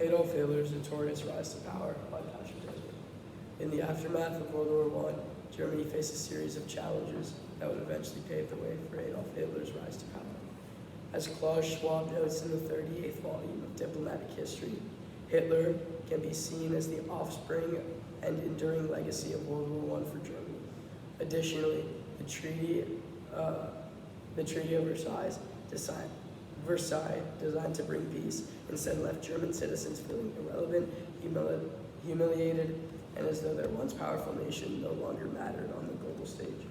Adolf Hitler's notorious rise to power by patriotism. In the aftermath of World War I, Germany faced a series of challenges that would eventually pave the way for Adolf Hitler's rise to power. As Klaus Schwab notes in the 38th volume of Diplomatic History, Hitler can be seen as the offspring and enduring legacy of World War I for Germany. Additionally, the Treaty of Versailles, designed to bring peace, instead left German citizens feeling irrelevant, humiliated, and as though their once powerful nation no longer mattered on the global stage.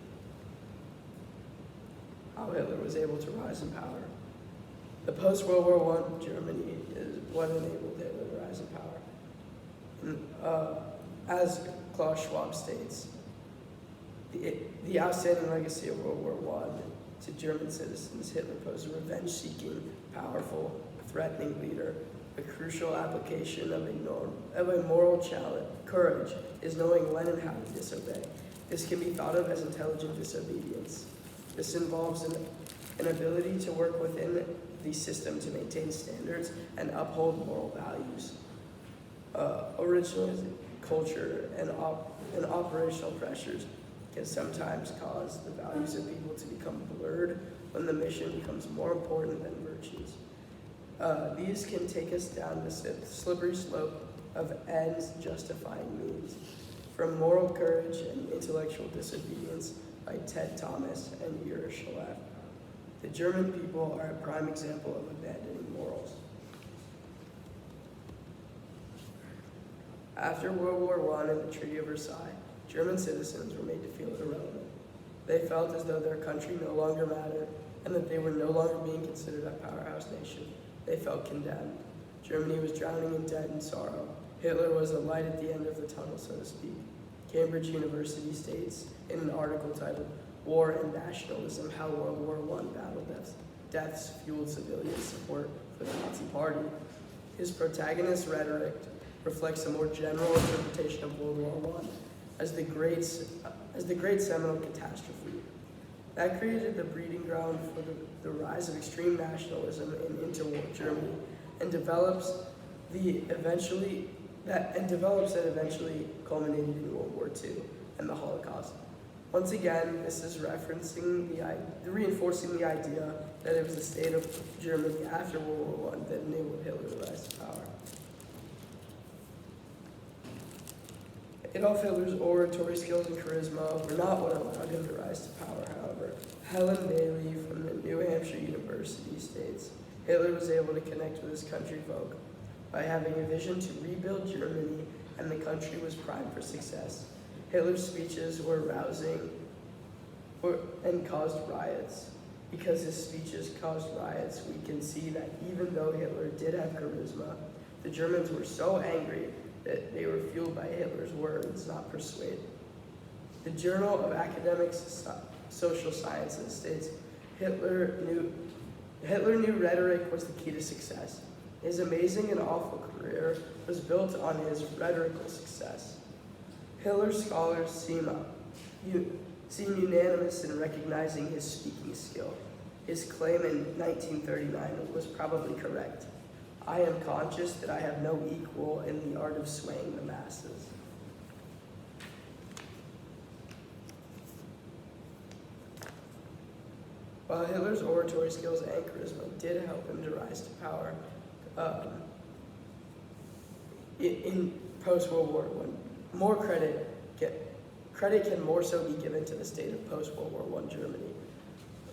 How Hitler was able to rise in power. The post-World War I Germany is what enabled Hitler to rise in power. As Klaus Schwab states, the outstanding legacy of World War I to German citizens, Hitler posed a revenge-seeking, powerful, threatening leader. A crucial application of a moral challenge, courage, is knowing when and how to disobey. This can be thought of as intelligent disobedience. This involves an ability to work within the system to maintain standards and uphold moral values. Originalism, culture, and operational pressures can sometimes cause the values of people to become blurred when the mission becomes more important than virtues. These can take us down the slippery slope of ends justifying means. From Moral Courage and Intellectual Disobedience by Ted Thomas and Ira Schlaf. The German people are a prime example of abandoning morals. After World War I and the Treaty of Versailles, German citizens were made to feel irrelevant. They felt as though their country no longer mattered and that they were no longer being considered a powerhouse nation. They felt condemned. Germany was drowning in debt and sorrow. Hitler was the light at the end of the tunnel, so to speak. Cambridge University states in an article titled War and Nationalism, How World War I Battle Deaths Fueled Civilian Support for the Nazi Party. His protagonist's rhetoric reflects a more general interpretation of World War I as the great seminal catastrophe. That created the breeding ground for the rise of extreme nationalism in interwar Germany and develops that eventually culminated in World War II and the Holocaust. Once again, this is reinforcing the idea that it was the state of Germany after World War I that enabled Hitler to rise to power. Adolf Hitler's oratory skills and charisma were not what allowed him to rise to power, however. Helen Bailey from the New Hampshire University states, Hitler was able to connect with his country folk by having a vision to rebuild Germany, and the country was primed for success. Hitler's speeches were rousing and caused riots. Because his speeches caused riots, we can see that even though Hitler did have charisma, the Germans were so angry that they were fueled by Hitler's words, not persuaded. The Journal of Academic Social Sciences states, Hitler knew rhetoric was the key to success. His amazing and awful career was built on his rhetorical success. Hitler's scholars seem unanimous in recognizing his speaking skill. His claim in 1939 was probably correct. I am conscious that I have no equal in the art of swaying the masses. While Hitler's oratory skills and charisma did help him to rise to power in post-World War I, more credit can more so be given to the state of post-World War I Germany.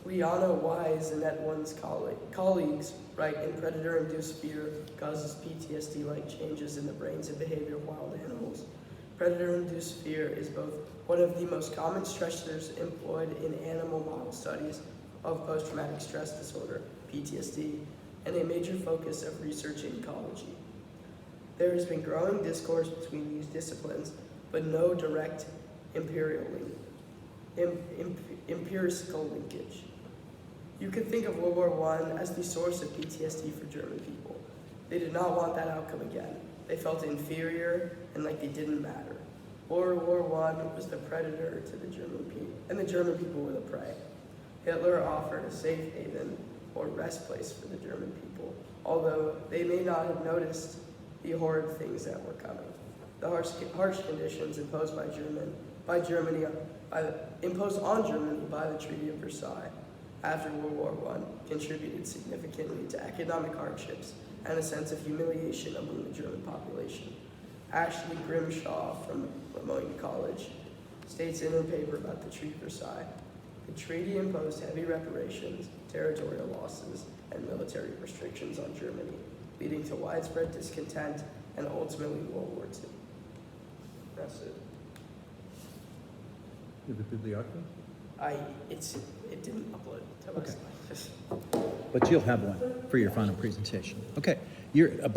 Liana Wise and Etwan's colleagues write, in predator-induced fear causes PTSD-like changes in the brains and behavior of wild animals. Predator-induced fear is both one of the most common stressors employed in animal model studies of post-traumatic stress disorder, PTSD, and a major focus of research in ecology. There has been growing discourse between these disciplines, but no direct empirical linkage. You could think of World War I as the source of PTSD for German people. They did not want that outcome again. They felt inferior and like they didn't matter. World War I was the predator to the German people, and the German people were the prey. Hitler offered a safe haven or rest place for the German people, although they may not have noticed the horrid things that were coming. The harsh conditions imposed imposed on Germany by the Treaty of Versailles after World War I contributed significantly to economic hardships and a sense of humiliation among the German population. Ashley Grimshaw from Lemoyne College states in her paper about the Treaty of Versailles, the treaty imposed heavy reparations, territorial losses, and military restrictions on Germany, leading to widespread discontent and ultimately World War II. That's it. You have the bibliography? It didn't upload to my Okay. slide. But you'll have one for your final presentation. Okay, you're about